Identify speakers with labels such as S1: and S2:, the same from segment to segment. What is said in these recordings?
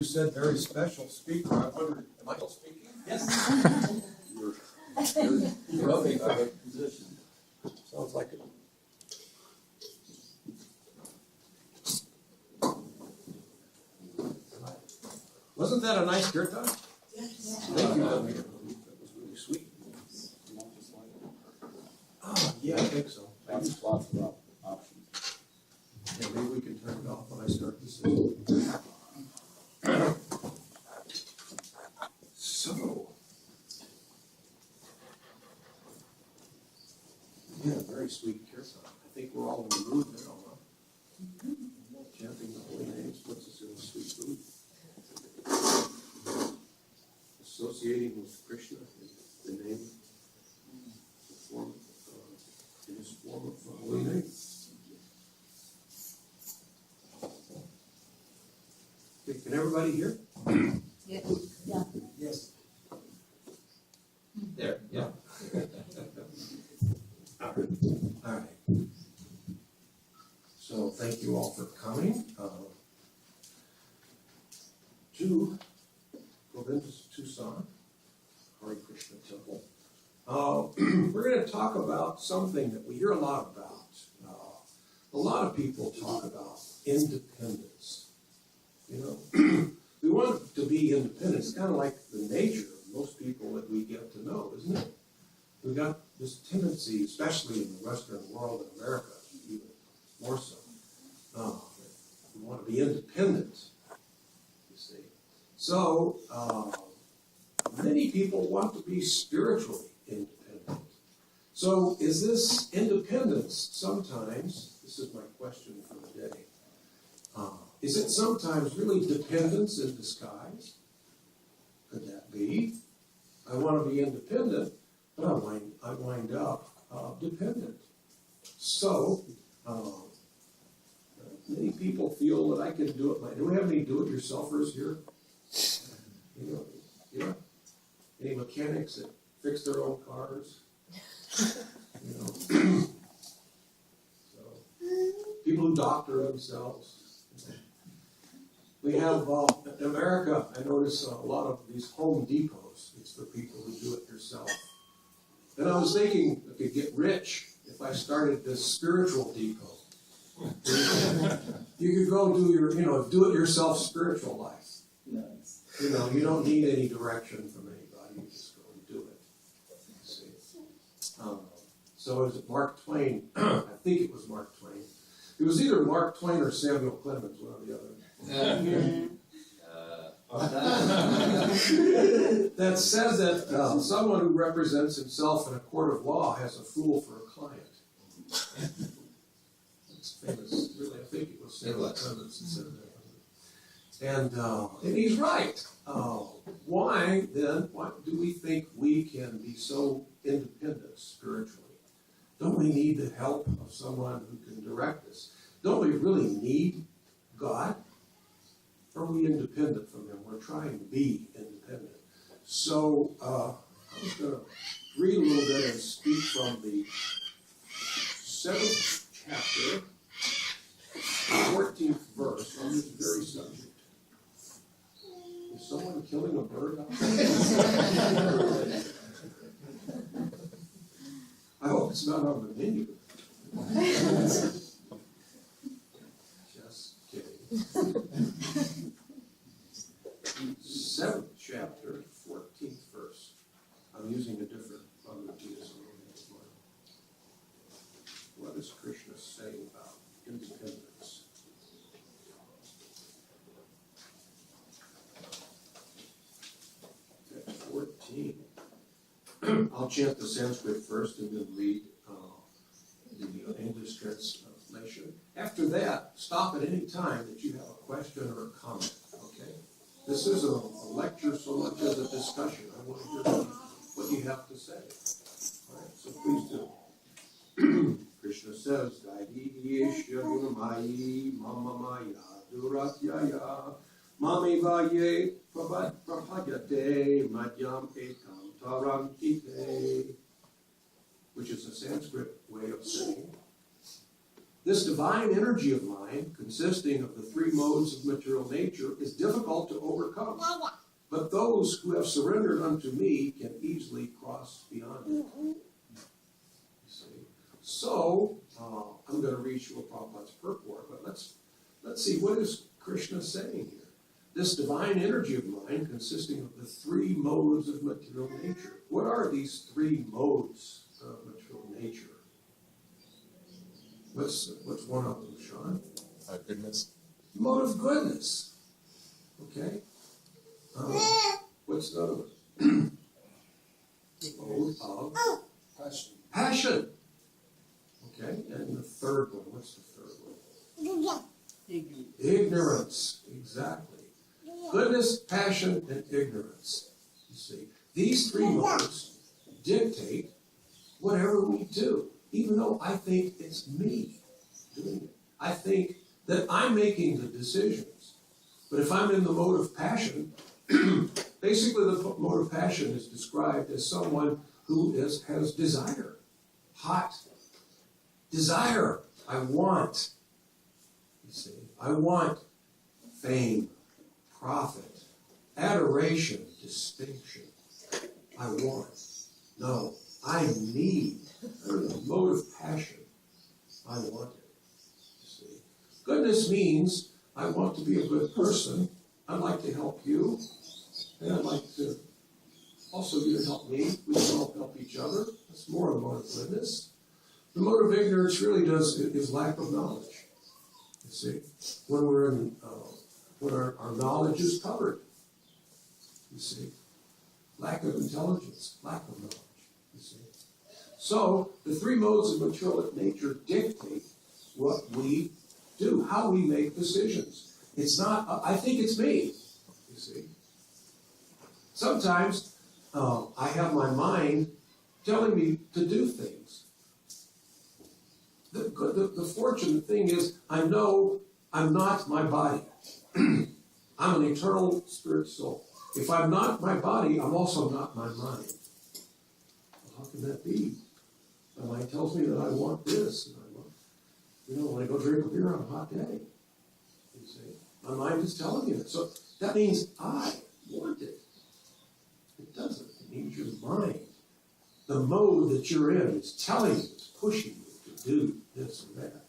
S1: You said very special speaker. I wondered, am I still speaking?
S2: Yes.
S1: You're okay. Position. Sounds like it. Wasn't that a nice kirtan?
S2: Yes.
S1: Thank you. That was really sweet. Oh, yeah, I think so.
S3: Lots of options.
S1: Yeah, maybe we can turn it off when I start the system. So, yeah, very sweet kirtan. I think we're all in the mood now, huh? Chanting the holy names puts us in a sweet mood. Associating with Krishna in the name, the form, in his form of the holy name. Okay, can everybody hear?
S2: Yes. Yes.
S1: There, yeah. All right. So thank you all for coming to Govinda's Tucson, Hare Krishna Temple. We're going to talk about something that we hear a lot about. A lot of people talk about independence. You know, we want to be independent. It's kind of like the nature of most people that we get to know, isn't it? We've got this tendency, especially in the Western world, in America, even more so. We want to be independent, you see. So, many people want to be spiritually independent. So, is this independence sometimes, this is my question for the day, is it sometimes really dependence in disguise? Could that be? I want to be independent, but I wind up dependent. So, many people feel that I can do it. Do we have any do-it-yourselfers here? You know, yeah. Any mechanics that fix their own cars? You know, so people who doctor themselves. We have in America. I notice a lot of these Home Depots. It's for people who do it yourself. And I was thinking I could get rich if I started this spiritual depot. You could go do your, do it yourself spiritual life.
S3: Nice.
S1: You know, you don't need any direction from anybody. You just go and do it. See? So is it Mark Twain? I think it was Mark Twain. It was either Mark Twain or Samuel Clemens, one or the other. That says that someone who represents himself in a court of law has a fool for a client. It's famous, really. I think it was Samuel Clemens that said that. And he's right. Why then? Why do we think we can be so independent spiritually? Don't we need the help of someone who can direct us? Don't we really need God? Or are we independent from Him? We're trying to be independent. So I was going to read a little bit and speak from the 7th chapter, 14th verse on this very subject. Is someone killing a bird out there? I hope it's not on the menu. Just kidding. 7th chapter, 14th verse. I'm using a different Bhagavad-gita. What is Krishna saying about independence? Text 14. I'll chant the Sanskrit first and then read the English translation. After that, stop at any time that you have a question or a comment. Okay? This is a lecture so much as a discussion. I want to hear what you have to say. All right, so please do. Krishna says, Gaidiyeshya gunamayi mama maya duratyaya mami vaye prabhadyate madhyam ekam tarantite, which is a Sanskrit way of saying, This divine energy of mine, consisting of the three modes of material nature, is difficult to overcome. But those who have surrendered unto me can easily cross beyond it. You see? So, I'm going to read Srila Prabhupada's purport, but let's see, what is Krishna saying here? This divine energy of mine, consisting of the three modes of material nature. What are these three modes of material nature? What's one of them, Sean?
S3: Goodness.
S1: Mode of goodness. Okay. What's the other one? Mode of passion. Okay. And the third one. What's the third one? Ignorance. Exactly. Goodness, passion, and ignorance. You see, these three modes dictate whatever we do, even though I think it's me doing it. I think that I'm making the decisions. But if I'm in the mode of passion, basically the mode of passion is described as someone who has desire, hot desire. I want, you see, I want fame, profit, adoration, distinction. I want. No, I need. The mode of passion. I want it. You see. Goodness means I want to be a good person. I'd like to help you. And I'd like to also you to help me. We can all help each other. That's more of the mode of goodness. The mode of ignorance really is lack of knowledge. You see. When we're in when our knowledge is covered. You see. Lack of intelligence, lack of knowledge. You see. So the three modes of material nature dictate what we do, how we make decisions. It's not, I think it's me, you see. Sometimes I have my mind telling me to do things. The fortunate thing is I know I'm not my body. I'm an eternal spirit soul. If I'm not my body, I'm also not my mind. Well, how can that be? My mind tells me that I want this, and I want, when I go drink a beer on a hot day, you see, my mind is telling me that. So that means I want it. It doesn't. It means your mind, the mode that you're in, is telling you, is pushing you to do this and that.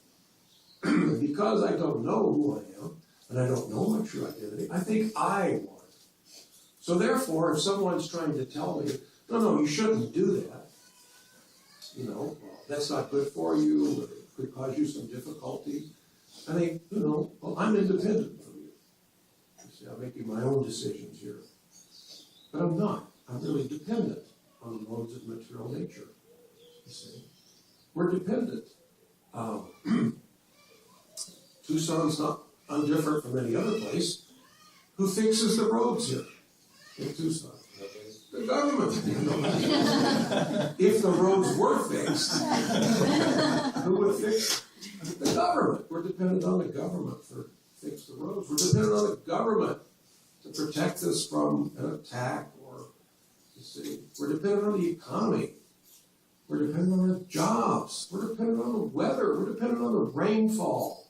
S1: And because I don't know who I am, and I don't know my true identity, I think I want it. So therefore, if someone's trying to tell me, no, you shouldn't do that, that's not good for you, or it could cause you some difficulty, I think, well, I'm independent from you. You see, I'm making my own decisions here. But I'm not. I'm really dependent on the modes of material nature. You see, we're dependent. Tucson's not undifferent from any other place. Who fixes the roads here in Tucson? The government. If the roads were fixed, who would fix it? The government. We're dependent on the government to fix the roads. We're dependent on the government to protect us from an attack, or, you see, we're dependent on the economy. We're dependent on the jobs. We're dependent on the weather. We're dependent on the rainfall.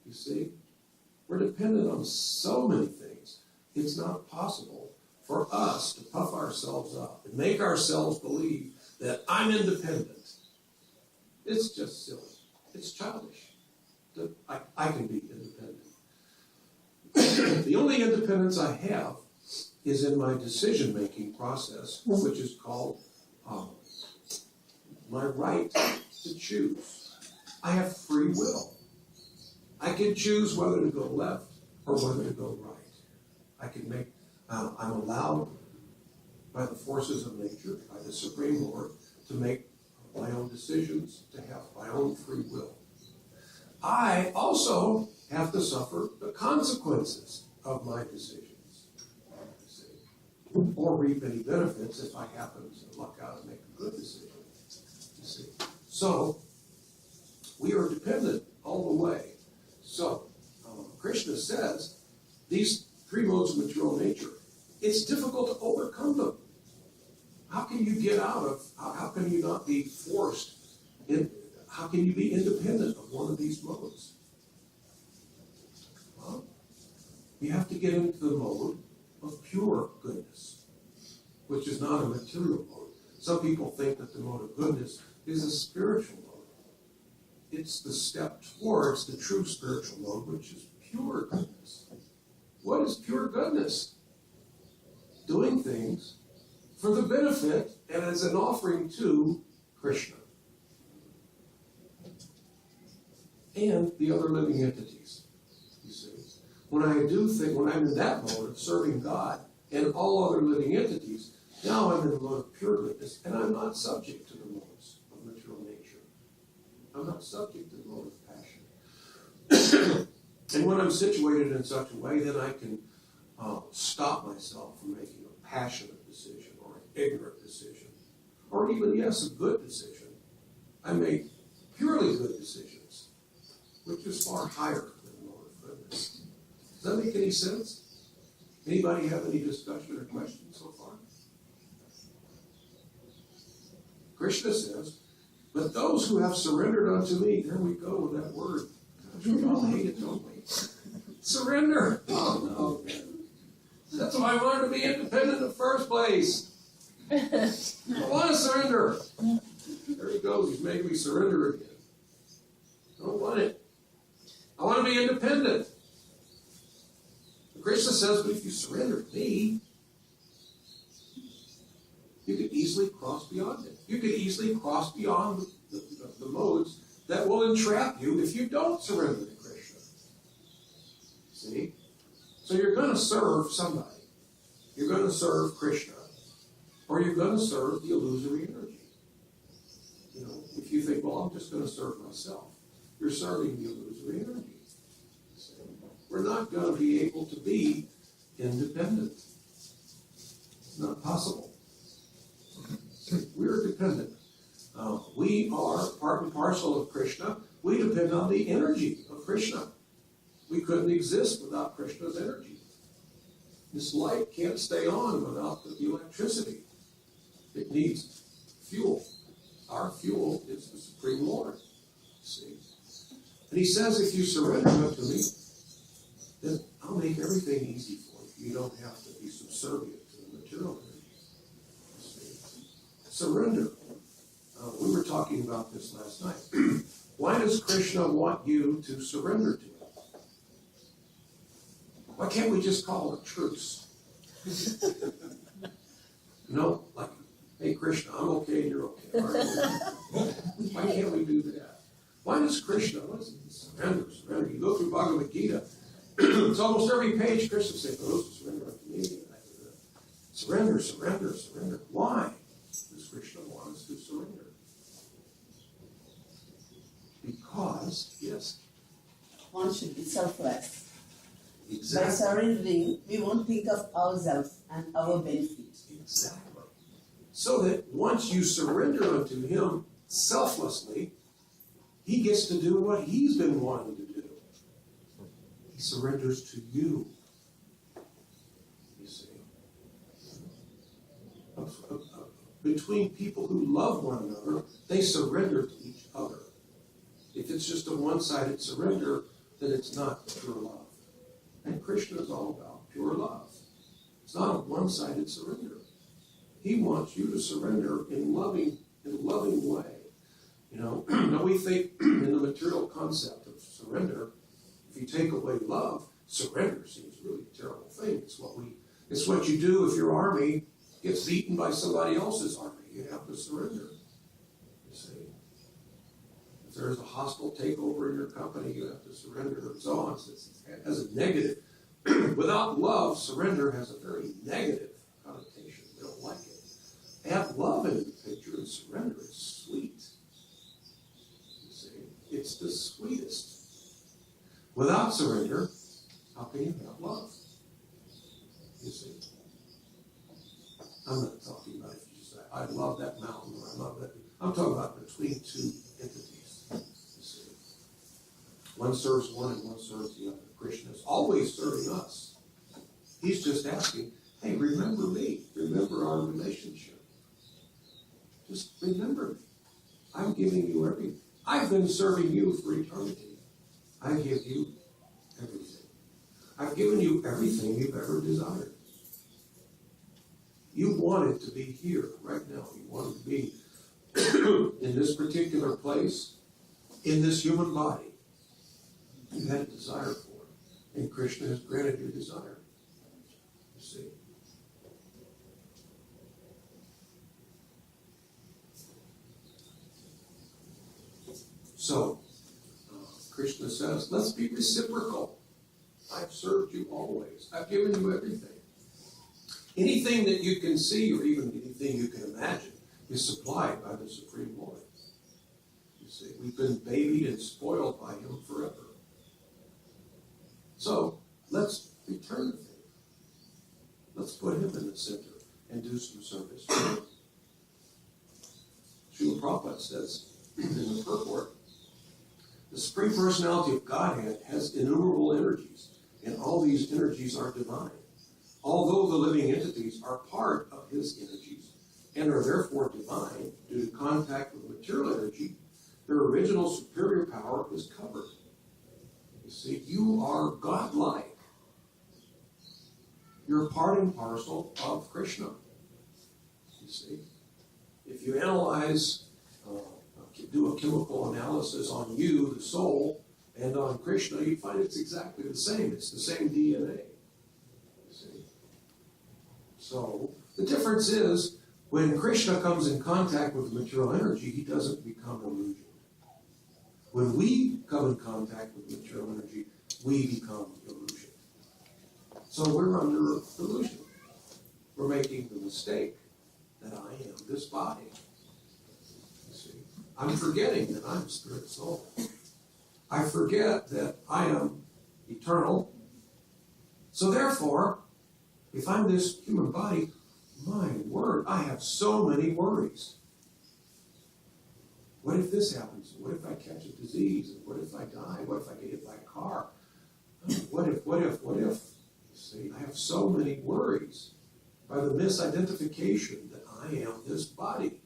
S1: You see, we're dependent on so many things. It's not possible for us to puff ourselves up and make ourselves believe that I'm independent. It's just silly. It's childish. I can be independent. The only independence I have is in my decision-making process, which is called my right to choose. I have free will. I can choose whether to go left or whether to go right. I can make, I'm allowed by the forces of nature, by the Supreme Lord, to make my own decisions, to have my own free will. I also have to suffer the consequences of my decisions, you see, or reap any benefits if I happen to luck out and make a good decision, you see. So, we are dependent all the way. So, Krishna says, these three modes of material nature, it's difficult to overcome them. How can you get out of, how can you not be forced in, how can you be independent of one of these modes? Well, you have to get into the mode of pure goodness, which is not a material mode. Some people think that the mode of goodness is a spiritual mode. It's the step towards the true spiritual mode, which is pure goodness. What is pure goodness? Doing things for the benefit and as an offering to Krishna and the other living entities. You see, when I'm in that mode of serving God and all other living entities, now I'm in the mode of pure goodness, and I'm not subject to the modes of material nature. I'm not subject to the mode of passion. And when I'm situated in such a way, then I can stop myself from making a passionate decision or an ignorant decision, or even, yes, a good decision. I make purely good decisions, which is far higher than the mode of goodness. Does that make any sense? Anybody have any discussion or questions so far? Krishna says, but those who have surrendered unto me, there we go with that word. Gosh, we all hate it, don't we? Surrender. Oh, no. That's why I wanted to be independent in the first place. I want to surrender. There he goes. He's making me surrender again. I don't want it. I want to be independent. Krishna says, but if you surrender to me, you could easily cross beyond it. You could easily cross beyond the modes that will entrap you if you don't surrender to Krishna. See? So you're going to serve somebody. You're going to serve Krishna. Or you're going to serve the illusory energy. You know, if you think, well, I'm just going to serve myself, you're serving the illusory energy. See? We're not going to be able to be independent. It's not possible. We're dependent. We are part and parcel of Krishna. We depend on the energy of Krishna. We couldn't exist without Krishna's energy. This light can't stay on without the electricity. It needs fuel. Our fuel is the Supreme Lord. See? And he says, if you surrender unto me, then I'll make everything easy for you. You don't have to be subservient to the material energy. Surrender. We were talking about this last night. Why does Krishna want you to surrender to him? Why can't we just call a truce? You know, like, hey Krishna, I'm okay and you're okay. All right. Why can't we do that? Why does Krishna, surrender? You go through Bhagavad Gita, it's almost every page Krishna says, those who surrender unto me. Surrender, surrender, surrender. Why does Krishna want us to surrender? Because, yes.
S2: One should be selfless.
S1: Exactly.
S2: By surrendering, we won't think of ourselves and our benefit.
S1: Exactly. So that once you surrender unto him selflessly, he gets to do what he's been wanting to do. He surrenders to you. You see. Between people who love one another, they surrender to each other. If it's just a one-sided surrender, then it's not pure love. And Krishna is all about pure love. It's not a one-sided surrender. He wants you to surrender in a loving way. You know, now we think in the material concept of surrender, if you take away love, surrender seems really a terrible thing. It's what you do if your army gets beaten by somebody else's army. You have to surrender. You see. If there's a hostile takeover in your company, you have to surrender, and so on. It has a negative. Without love, surrender has a very negative connotation. We don't like it. Add love into the picture and surrender. It's sweet. You see, it's the sweetest. Without surrender, how can you have love? You see. I'm not talking about if you say, I love that mountain, or I love that. I'm talking about between two entities. You see. One serves one and one serves the other. Krishna is always serving us. He's just asking, hey, remember me. Remember our relationship. Just remember me. I'm giving you everything. I've been serving you for eternity. I give you everything. I've given you everything you've ever desired. You wanted to be here right now. You wanted to be in this particular place, in this human body. You had a desire for it. And Krishna has granted your desire. You see. So, Krishna says, let's be reciprocal. I've served you always. I've given you everything. Anything that you can see or even anything you can imagine is supplied by the Supreme Lord. You see, we've been babied and spoiled by Him forever. So, let's return to Him. Let's put Him in the center and do some service. Srila Prabhupada says in the purport, the Supreme Personality of Godhead has innumerable energies, and all these energies are divine. Although the living entities are part of His energies and are therefore divine due to contact with material energy, their original superior power is covered. You see, you are godlike. You're part and parcel of Krishna. You see, if you analyze, do a chemical analysis on you, the soul, and on Krishna, you find it's exactly the same. It's the same DNA. You see. So the difference is when Krishna comes in contact with material energy, he doesn't become illusioned. When we come in contact with material energy, we become illusioned. So we're under illusion. We're making the mistake that I am this body. You see, I'm forgetting that I'm spirit soul. I forget that I am eternal. So therefore, if I'm this human body, my word, I have so many worries. What if this happens? What if I catch a disease? What if I die? What if I get hit by a car? What if? You see, I have so many worries by the misidentification that I am this body.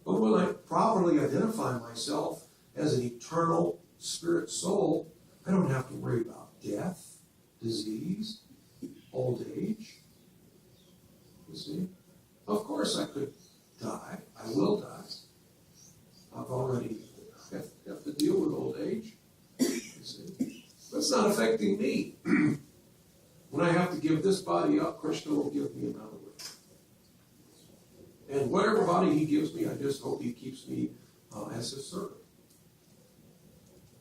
S1: But when I properly identify myself as an eternal spirit soul, I don't have to worry about death, disease, old age. You see? Of course I could die. I will die. I've already have to deal with old age. You see? But it's not affecting me. When I have to give this body up, Krishna will give me another one. And whatever body he gives me, I just hope he keeps me as his servant.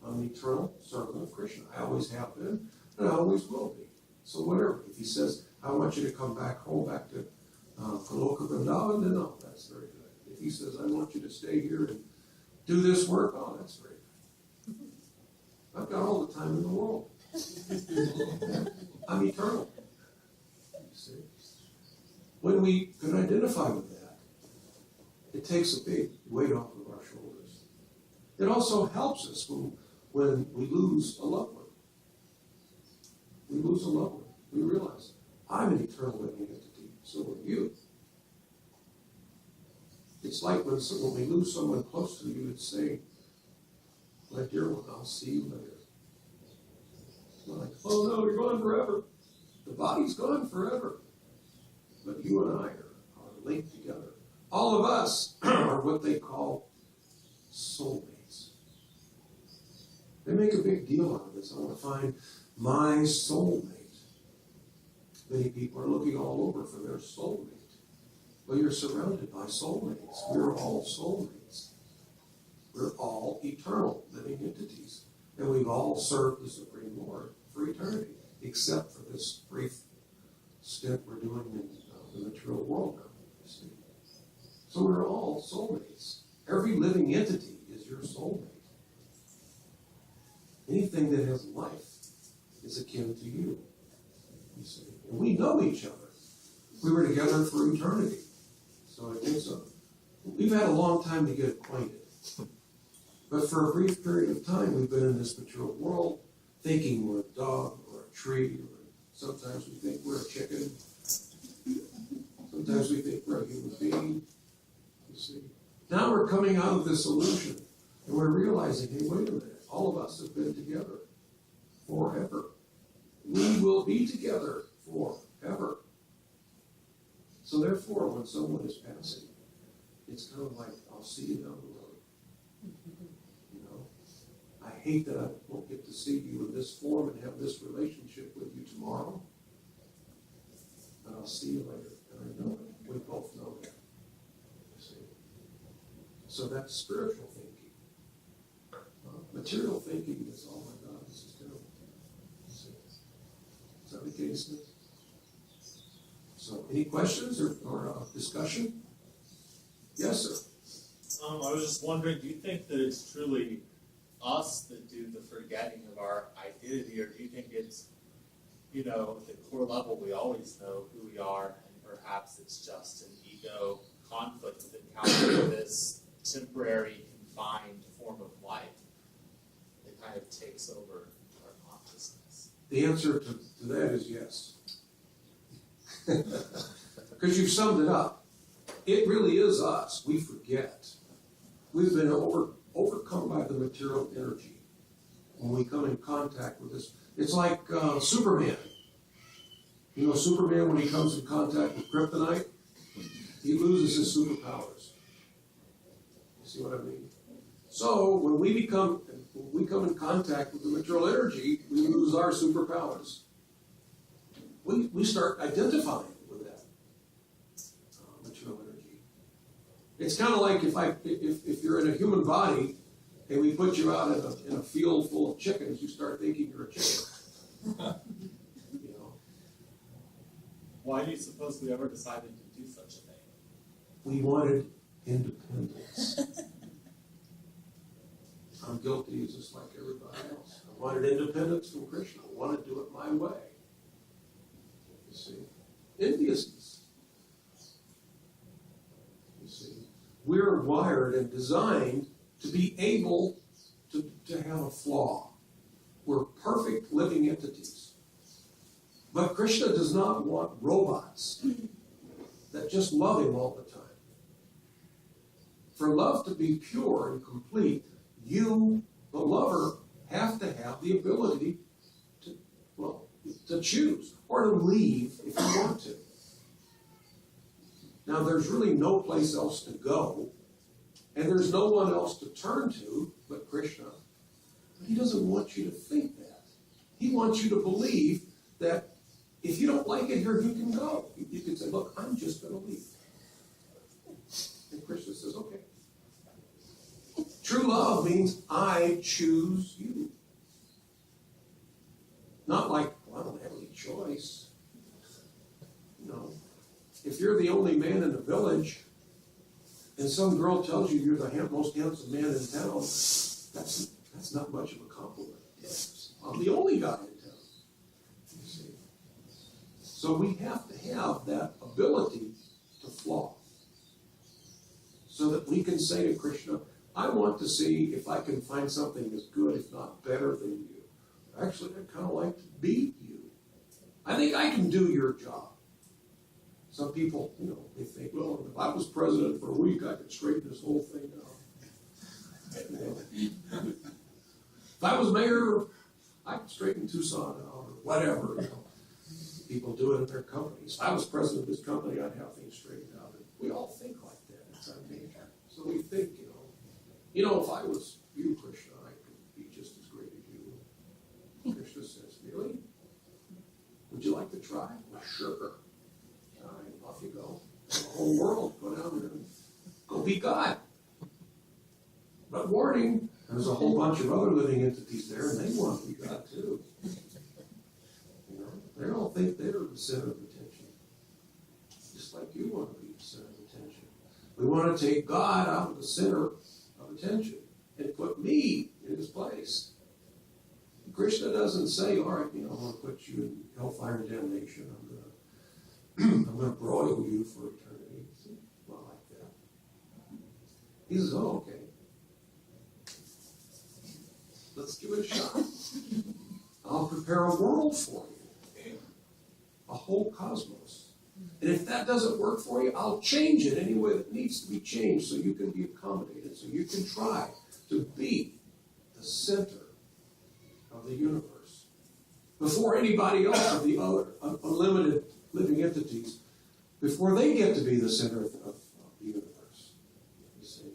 S1: I'm an eternal servant of Krishna. I always have been, and I always will be. So whatever. If he says, I want you to come back home, back to Goloka Vrindavan, then no, that's very good. If he says, I want you to stay here and do this work, oh, that's very good. I've got all the time in the world. I'm eternal. You see? When we can identify with that, it takes a big weight off of our shoulders. It also helps us when we lose a loved one. We lose a loved one. We realize, I'm an eternal living entity, so are you. It's like when we lose someone close to you, it's saying, my dear one, I'll see you later. It's not like, oh no, you're gone forever. The body's gone forever. But you and I are linked together. All of us are what they call soulmates. They make a big deal out of this. I want to find my soulmate. Many people are looking all over for their soulmate. Well, you're surrounded by soulmates. We're all soulmates. We're all eternal living entities. And we've all served the Supreme Lord for eternity, except for this brief stint we're doing in the material world now. You see. So we're all soulmates. Every living entity is your soulmate. Anything that has life is akin to you. You see. And we know each other. We were together for eternity. So I think so. We've had a long time to get acquainted. But for a brief period of time, we've been in this material world thinking we're a dog or a tree, or sometimes we think we're a chicken. Sometimes we think we're a human being. You see. Now we're coming out of this illusion And we're realizing, hey, wait a minute, all of us have been together forever. We will be together forever. So therefore, when someone is passing, it's kind of like, I'll see you down the road. You know, I hate that I won't get to see you in this form and have this relationship with you tomorrow. But I'll see you later. And I know it. We both know that. You see? So that's spiritual thinking. Material thinking is, oh my God, this is terrible. You see? Is that the case? So, any questions or discussion? Yes, sir.
S4: I was just wondering, do you think that it's truly us that do the forgetting of our identity, or do you think it's, at the core level we always know who we are, and perhaps it's just an ego conflict with encountering this temporary, confined form of life that kind of takes over our consciousness?
S1: The answer to that is yes. Because you've summed it up. It really is us. We forget. We've been overcome by the material energy when we come in contact with this. It's like Superman. Superman, when he comes in contact with kryptonite, he loses his superpowers. You see what I mean? So when we come in contact with the material energy, we lose our superpowers. We start identifying with that material energy. It's kind of like if you're in a human body and we put you out in a field full of chickens, you start thinking you're a chicken.
S4: Why do you suppose we ever decided to do such a thing?
S1: We wanted independence. I'm guilty just like everybody else. I wanted independence from Krishna. I wanted to do it my way. You see? Enviousness. You see? We're wired and designed to be able to have a flaw. We're perfect living entities. But Krishna does not want robots that just love him all the time. For love to be pure and complete, you, the lover, have to have the ability to choose or to leave if you want to. Now, there's really no place else to go, and there's no one else to turn to but Krishna. But he doesn't want you to think that. He wants you to believe that if you don't like it here, you can go. You can say, look, I'm just going to leave. And Krishna says, okay. True love means I choose you. Not like, well, I don't have any choice. No. If you're the only man in the village and some girl tells you you're the most handsome man in town, that's not much of a compliment. I'm the only guy in town. You see? So we have to have that ability to flaw. So that we can say to Krishna, I want to see if I can find something as good, if not better than you. Actually, I'd kind of like to beat you. I think I can do your job. Some people, they think, well, if I was president for a week, I could straighten this whole thing out. If I was mayor, I could straighten Tucson out, or whatever. People do it in their companies. If I was president of this company, I'd have things straightened out. And we all think like that. It's our nature. So we think, if I was you, Krishna, I could be just as great as you. Krishna says, really? Would you like to try? Well, sure. All right, off you go. The whole world, go down there and go be God. But warning, there's a whole bunch of other living entities there, and they want to be God too. They all think they're the center of attention. Just like you want to be the center of attention. We want to take God out of the center of attention and put me in his place. Krishna doesn't say, all right, I'm going to put you in hellfire and damnation. I'm going to broil you for eternity. Not like that. He says, oh, okay. Let's give it a shot. I'll prepare a world for you. A whole cosmos. And if that doesn't work for you, I'll change it any way that needs to be changed so you can be accommodated, so you can try to be the center of the universe. Before anybody else of the other unlimited living entities, before they get to be the center of the universe. You see,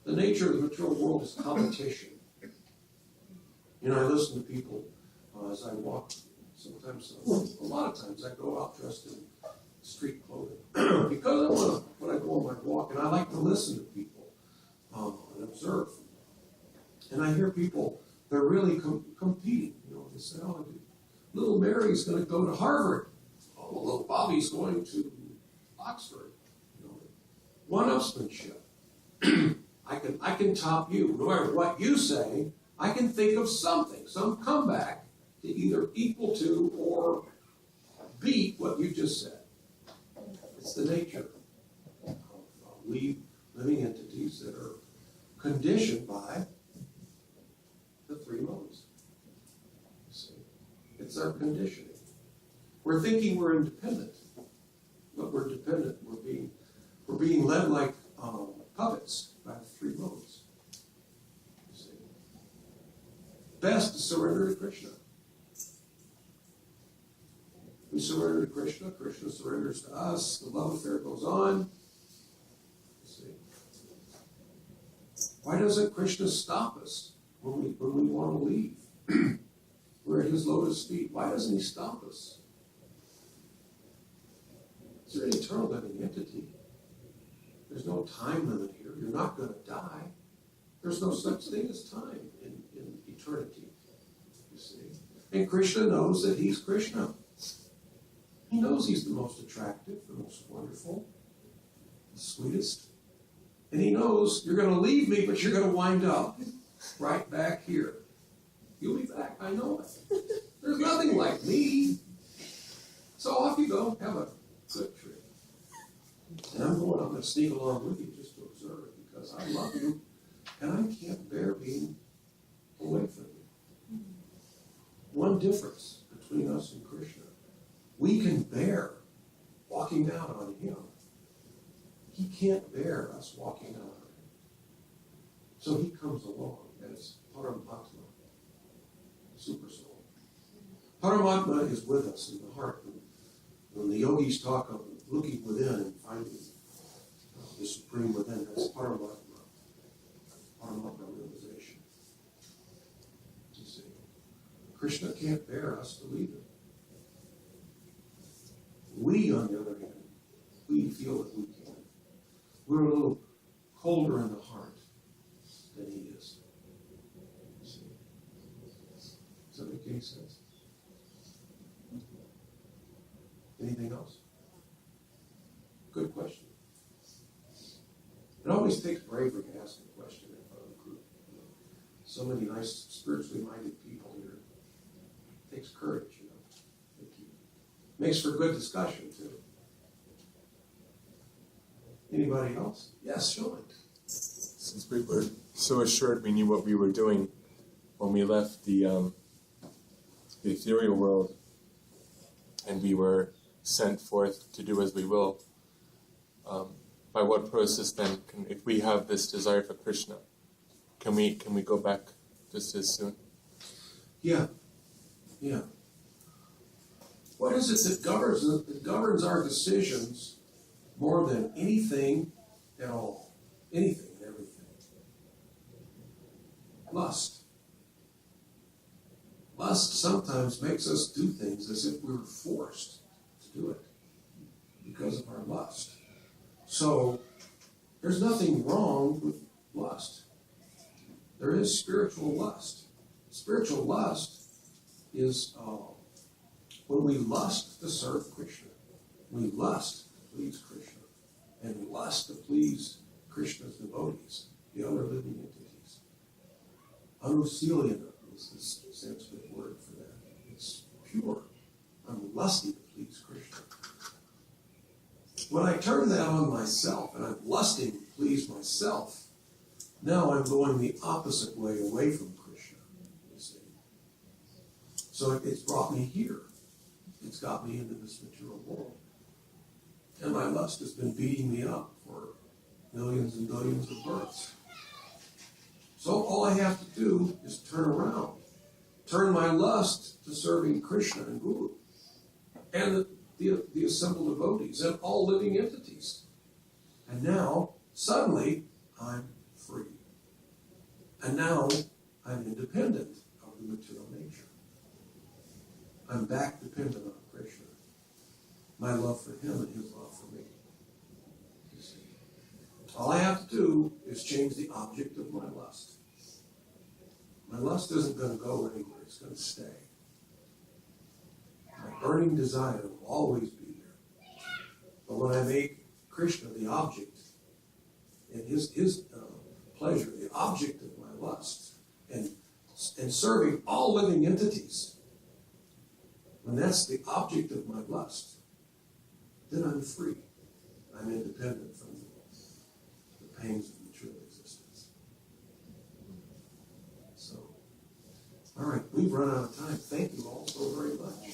S1: the nature of the material world is competition. You know, I listen to people as I walk. Sometimes, a lot of times, I go out dressed in street clothing because I want to. When I go on my walk, and I like to listen to people and observe. And I hear people; they're really competing. You know, they say, "Oh, little Mary's going to go to Harvard. Oh, little Bobby's going to Oxford." You know, one-upsmanship. I can top you. No matter what you say, I can think of something, some comeback to either equal to or beat what you just said. It's the nature of living entities that are conditioned by the three modes. You see, it's our conditioning. We're thinking we're independent, but we're dependent. We're being led like puppets by the three modes. You see, best to surrender to Krishna. We surrender to Krishna. Krishna surrenders to us. The love affair goes on. You see, why doesn't Krishna stop us when we want to leave? We're at his lotus feet. Why doesn't he stop us? You're an eternal living entity. There's no time limit here. You're not going to die. There's no such thing as time in eternity, you see. And Krishna knows that he's Krishna. He knows he's the most attractive, the most wonderful, the sweetest. And he knows you're going to leave me, but you're going to wind up right back here. You'll be back. I know it. There's nothing like me. So off you go. Have a good trip. And I'm going to sneak along with you just to observe it because I love you and I can't bear being away from you. One difference between us and Krishna. We can bear walking out on him. He can't bear us walking out on him. So he comes along as Paramatma, super soul. Paramatma is with us in the heart. When the yogis talk of looking within and finding the supreme within, that's Paramatma realization. You see, Krishna can't bear us to leave him. We, on the other hand, we feel that we can. We're a little colder in the heart than he is. You see? Does that make any sense? Anything else? Good question. It always takes bravery to ask a question in front of a group. You know, so many nice, spiritually minded people here. It takes courage, you know. Makes for good discussion, too. Anybody else? Yes, Sean.
S5: Since we were so assured we knew what we were doing when we left the ethereal world and we were sent forth to do as we will, by what process then, if we have this desire for Krishna, can we go back just as soon?
S1: Yeah. What is it that governs our decisions more than anything at all? Anything and everything. Lust. Lust sometimes makes us do things as if we were forced to do it because of our lust. So, there's nothing wrong with lust. There is spiritual lust. Spiritual lust is when we lust to serve Krishna. We lust to please Krishna. And we lust to please Krishna's devotees, the other living entities. Anusilya is the Sanskrit word for that. It's pure. I'm lusty to please Krishna. When I turn that on myself, and I'm lusting to please myself, now I'm going the opposite way away from Krishna, you see. So it's brought me here. It's got me into this material world. And my lust has been beating me up for millions and billions of births. So all I have to do is turn around. Turn my lust to serving Krishna and Guru. And the assembled devotees and all living entities. And now, suddenly, I'm free. And now, I'm independent of the material nature. I'm back dependent on Krishna. My love for him and his love for me. You see. All I have to do is change the object of my lust. My lust isn't going to go anywhere. It's going to stay. My burning desire will always be there. But when I make Krishna the object, and his pleasure, the object of my lust, and serving all living entities, when that's the object of my lust, then I'm free. I'm independent from the pains of material existence. So, all right, we've run out of time. Thank you all so very much.